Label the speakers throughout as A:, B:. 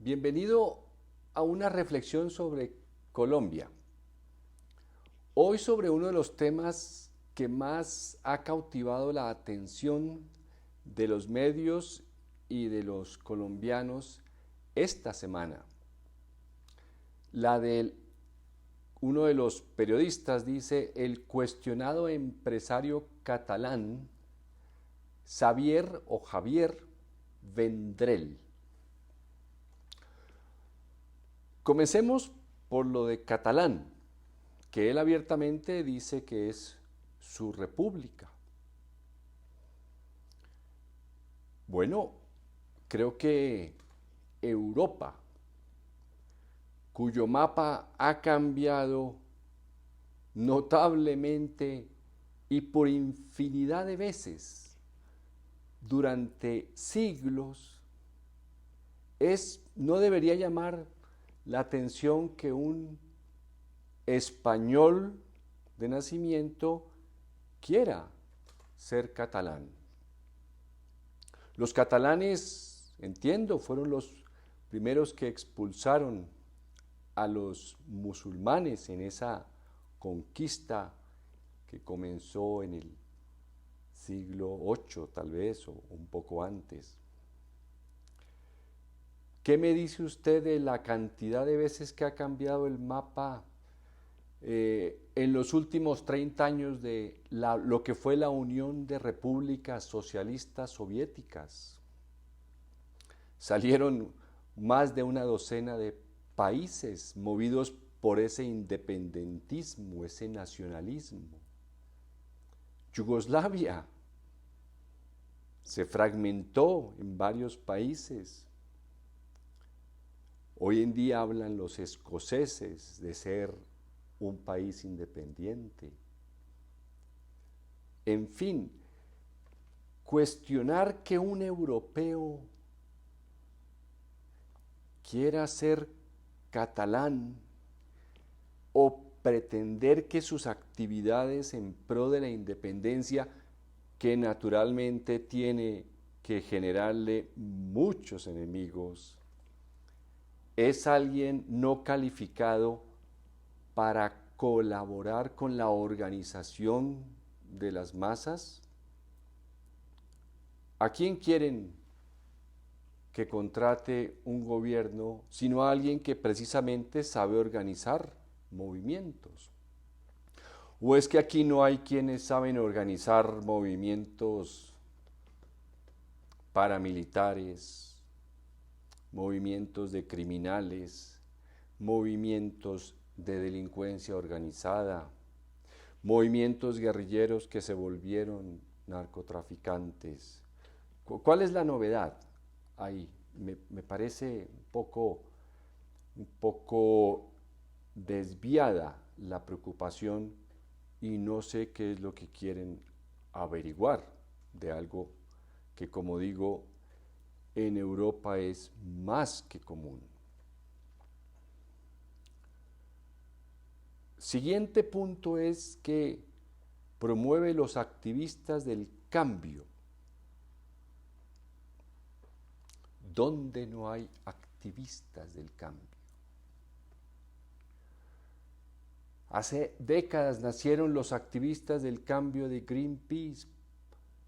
A: Bienvenido a una reflexión sobre Colombia. Hoy sobre uno de los temas que más ha cautivado la atención de los medios y de los colombianos esta semana. La de uno de los periodistas dice: el cuestionado empresario catalán Javier Vendrell. Comencemos por lo de Catalán, que él abiertamente dice que es su república. Bueno, creo que Europa, cuyo mapa ha cambiado notablemente y por infinidad de veces durante siglos, no debería llamar la atención que un español de nacimiento quiera ser catalán. Los catalanes, entiendo, fueron los primeros que expulsaron a los musulmanes en esa conquista que comenzó en el siglo VIII, tal vez, o un poco antes. ¿Qué me dice usted de la cantidad de veces que ha cambiado el mapa en los últimos 30 años de lo que fue la Unión de Repúblicas Socialistas Soviéticas? Salieron más de una docena de países movidos por ese independentismo, ese nacionalismo. Yugoslavia se fragmentó en varios países. Hoy en día hablan los escoceses de ser un país independiente. En fin, cuestionar que un europeo quiera ser catalán o pretender que sus actividades en pro de la independencia, que naturalmente tiene que generarle muchos enemigos, es alguien no calificado para colaborar con la organización de las masas. ¿A quién quieren que contrate un gobierno sino a alguien que precisamente sabe organizar movimientos? ¿O es que aquí no hay quienes saben organizar movimientos paramilitares, movimientos de criminales, movimientos de delincuencia organizada, movimientos guerrilleros que se volvieron narcotraficantes? ¿Cuál es la novedad ahí? Me parece un poco desviada la preocupación y no sé qué es lo que quieren averiguar de algo que, como digo, en Europa es más que común. Siguiente punto es que promueve los activistas del cambio. ¿Dónde no hay activistas del cambio? Hace décadas nacieron los activistas del cambio de Greenpeace.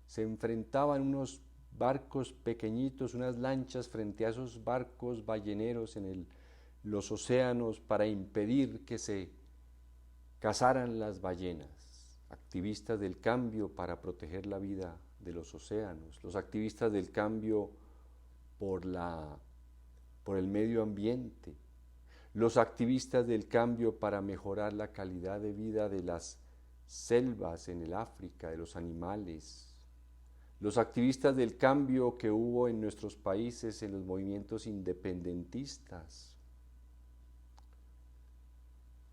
A: Se enfrentaban unos barcos pequeñitos, unas lanchas frente a esos barcos balleneros en los océanos para impedir que se cazaran las ballenas. Activistas del cambio para proteger la vida de los océanos. Los activistas del cambio por el medio ambiente. Los activistas del cambio para mejorar la calidad de vida de las selvas en el África, de los animales. Los activistas del cambio que hubo en nuestros países en los movimientos independentistas.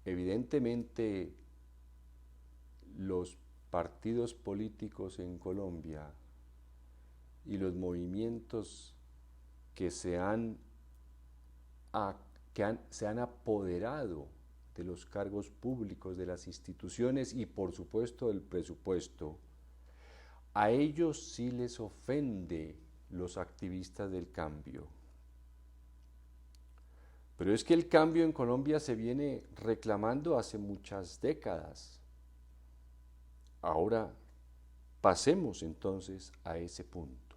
A: Evidentemente, los partidos políticos en Colombia y los movimientos que se han apoderado de los cargos públicos, de las instituciones y por supuesto del presupuesto, a ellos sí les ofende los activistas del cambio. Pero es que el cambio en Colombia se viene reclamando hace muchas décadas. Ahora pasemos entonces a ese punto.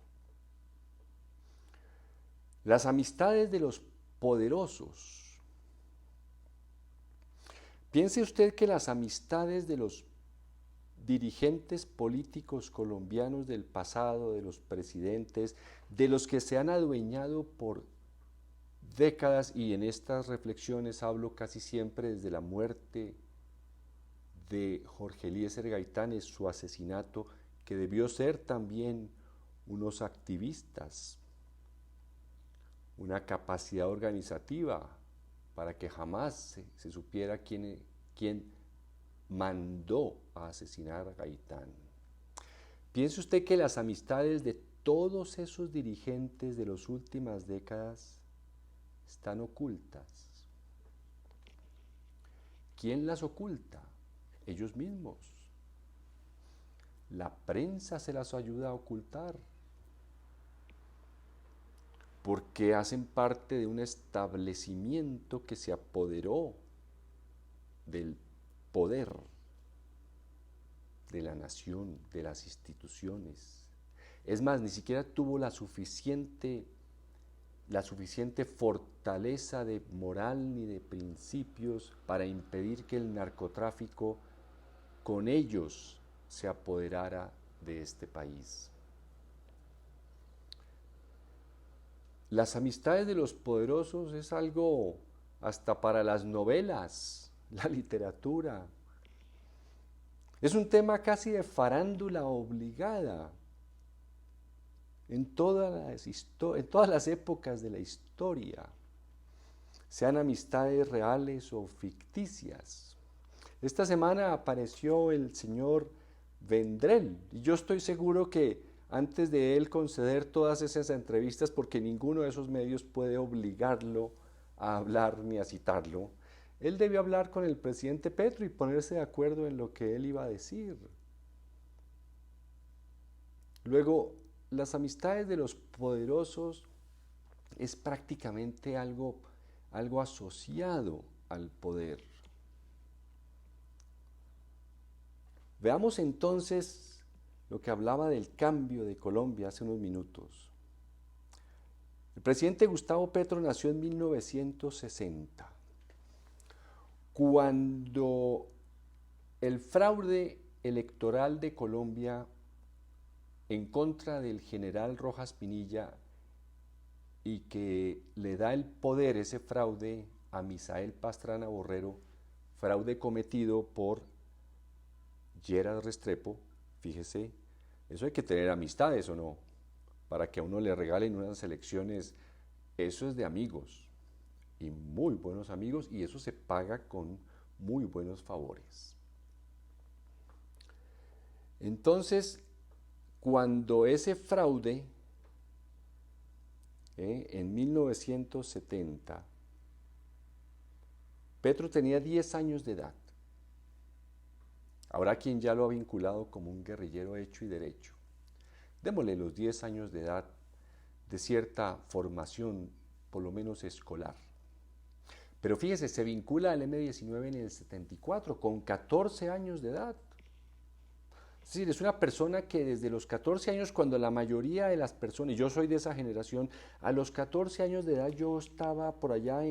A: Las amistades de los poderosos. Piense usted que las amistades de los dirigentes políticos colombianos del pasado, de los presidentes, de los que se han adueñado por décadas, y en estas reflexiones hablo casi siempre desde la muerte de Jorge Eliezer Gaitán, es su asesinato, que debió ser también unos activistas, una capacidad organizativa para que jamás se supiera quién mandó a asesinar a Gaitán. Piense usted que las amistades de todos esos dirigentes de las últimas décadas están ocultas. ¿Quién las oculta? Ellos mismos. La prensa se las ayuda a ocultar, porque hacen parte de un establecimiento que se apoderó del poder de la nación, de las instituciones. Es más, ni siquiera tuvo la suficiente fortaleza de moral ni de principios para impedir que el narcotráfico con ellos se apoderara de este país. Las amistades de los poderosos es algo hasta para las novelas, la literatura. Es un tema casi de farándula obligada en todas las épocas de la historia, sean amistades reales o ficticias. Esta semana apareció el señor Vendrell, y yo estoy seguro que antes de él conceder todas esas entrevistas, porque ninguno de esos medios puede obligarlo a hablar ni a citarlo, él debió hablar con el presidente Petro y ponerse de acuerdo en lo que él iba a decir. Luego, las amistades de los poderosos es prácticamente algo asociado al poder. Veamos entonces lo que hablaba del cambio de Colombia hace unos minutos. El presidente Gustavo Petro nació en 1960, cuando el fraude electoral de Colombia en contra del general Rojas Pinilla, y que le da el poder ese fraude a Misael Pastrana Borrero, fraude cometido por Lleras Restrepo. Fíjese, eso hay que tener amistades o no, para que a uno le regalen unas elecciones. Eso es de amigos, y muy buenos amigos, y eso se paga con muy buenos favores. Entonces, cuando ese fraude, en 1970, Petro tenía 10 años de edad. Habrá quien ya lo ha vinculado como un guerrillero hecho y derecho. Démosle los 10 años de edad de cierta formación, por lo menos escolar. Pero fíjese, se vincula al M-19 en el 74, con 14 años de edad. Es decir, es una persona que desde los 14 años, cuando la mayoría de las personas, y yo soy de esa generación, a los 14 años de edad yo estaba por allá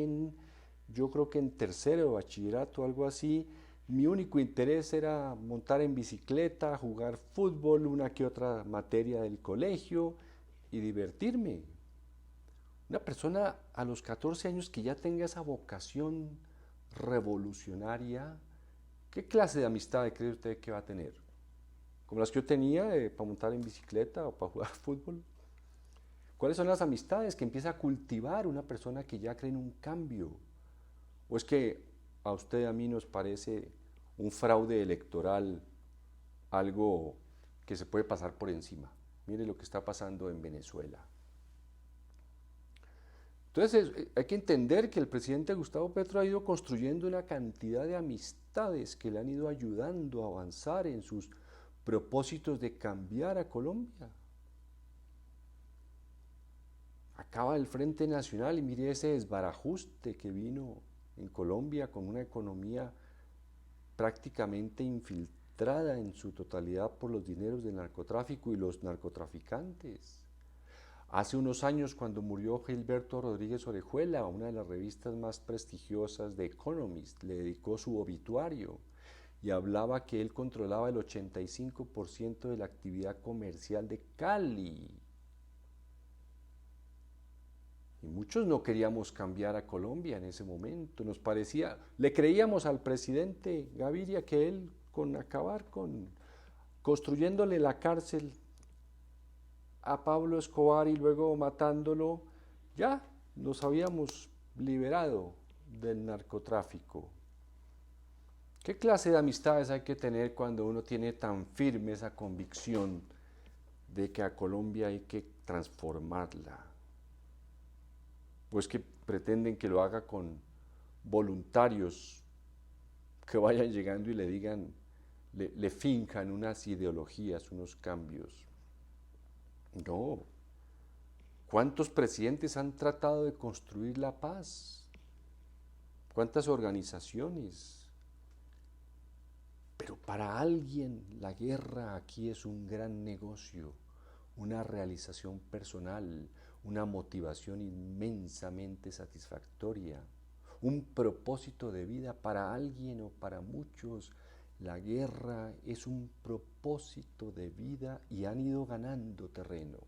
A: yo creo que en tercero de bachillerato, algo así. Mi único interés era montar en bicicleta, jugar fútbol, una que otra materia del colegio y divertirme. Una persona a los 14 años que ya tenga esa vocación revolucionaria, ¿qué clase de amistad cree usted que va a tener? ¿Como las que yo tenía para montar en bicicleta o para jugar fútbol? ¿Cuáles son las amistades que empieza a cultivar una persona que ya cree en un cambio? ¿O es que a usted y a mí nos parece un fraude electoral algo que se puede pasar por encima? Mire lo que está pasando en Venezuela. Entonces hay que entender que el presidente Gustavo Petro ha ido construyendo una cantidad de amistades que le han ido ayudando a avanzar en sus propósitos de cambiar a Colombia. A acaba el Frente Nacional y mire ese desbarajuste que vino en Colombia con una economía prácticamente infiltrada en su totalidad por los dineros del narcotráfico y los narcotraficantes. Hace unos años, cuando murió Gilberto Rodríguez Orejuela, una de las revistas más prestigiosas de Economist le dedicó su obituario y hablaba que él controlaba el 85% de la actividad comercial de Cali. Y muchos no queríamos cambiar a Colombia en ese momento. Nos parecía, le creíamos al presidente Gaviria que él, con acabar con construyéndole la cárcel a Pablo Escobar y luego matándolo, ya nos habíamos liberado del narcotráfico. ¿Qué clase de amistades hay que tener cuando uno tiene tan firme esa convicción de que a Colombia hay que transformarla? Pues que pretenden que lo haga con voluntarios que vayan llegando y le digan, le finjan unas ideologías, unos cambios. No. ¿Cuántos presidentes han tratado de construir la paz? ¿Cuántas organizaciones? Pero para alguien la guerra aquí es un gran negocio, una realización personal, una motivación inmensamente satisfactoria, un propósito de vida para alguien o para muchos. La guerra es un propósito de vida y han ido ganando terreno.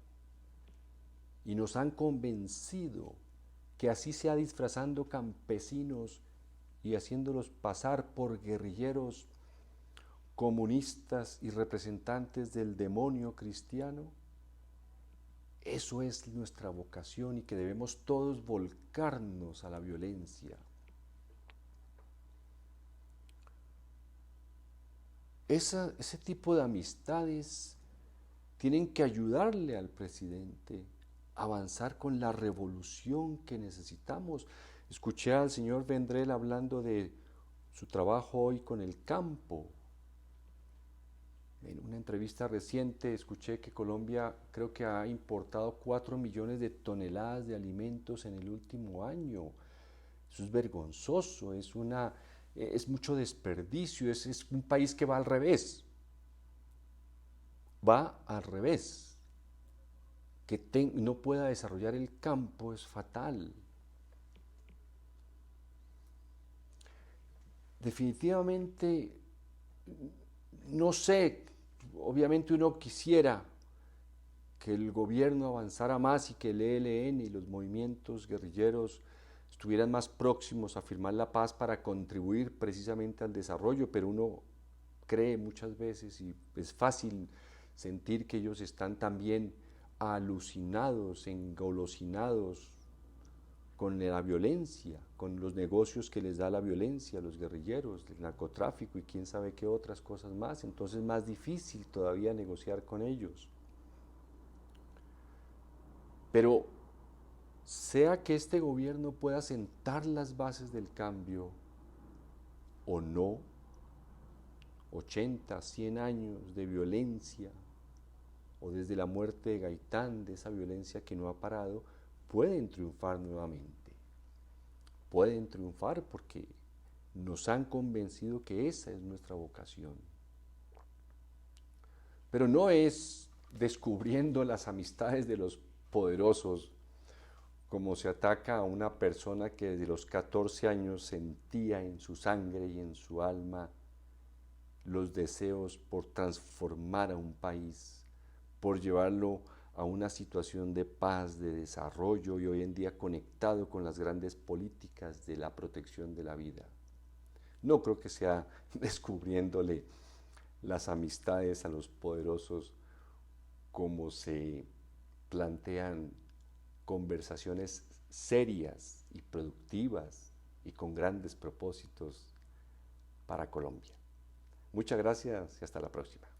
A: Y nos han convencido que así sea disfrazando campesinos y haciéndolos pasar por guerrilleros comunistas y representantes del demonio cristiano. Eso es nuestra vocación y que debemos todos volcarnos a la violencia. Ese tipo de amistades tienen que ayudarle al presidente a avanzar con la revolución que necesitamos. Escuché al señor Vendrell hablando de su trabajo hoy con el campo. En una entrevista reciente escuché que Colombia creo que ha importado 4 millones de toneladas de alimentos en el último año. Eso es vergonzoso, es mucho desperdicio, es un país que va al revés. Va al revés. Que no pueda desarrollar el campo es fatal. Definitivamente, no sé, obviamente uno quisiera que el gobierno avanzara más y que el ELN y los movimientos guerrilleros estuvieran más próximos a firmar la paz para contribuir precisamente al desarrollo, pero uno cree muchas veces y es fácil sentir que ellos están también alucinados, engolosinados con la violencia, con los negocios que les da la violencia, los guerrilleros, el narcotráfico y quién sabe qué otras cosas más. Entonces es más difícil todavía negociar con ellos. Pero sea que este gobierno pueda sentar las bases del cambio o no, 80, 100 años de violencia, o desde la muerte de Gaitán, de esa violencia que no ha parado, pueden triunfar nuevamente. Pueden triunfar porque nos han convencido que esa es nuestra vocación. Pero no es descubriendo las amistades de los poderosos como se ataca a una persona que desde los 14 años sentía en su sangre y en su alma los deseos por transformar a un país, por llevarlo a una situación de paz, de desarrollo y hoy en día conectado con las grandes políticas de la protección de la vida. No creo que sea descubriéndole las amistades a los poderosos como se plantean conversaciones serias y productivas y con grandes propósitos para Colombia. Muchas gracias y hasta la próxima.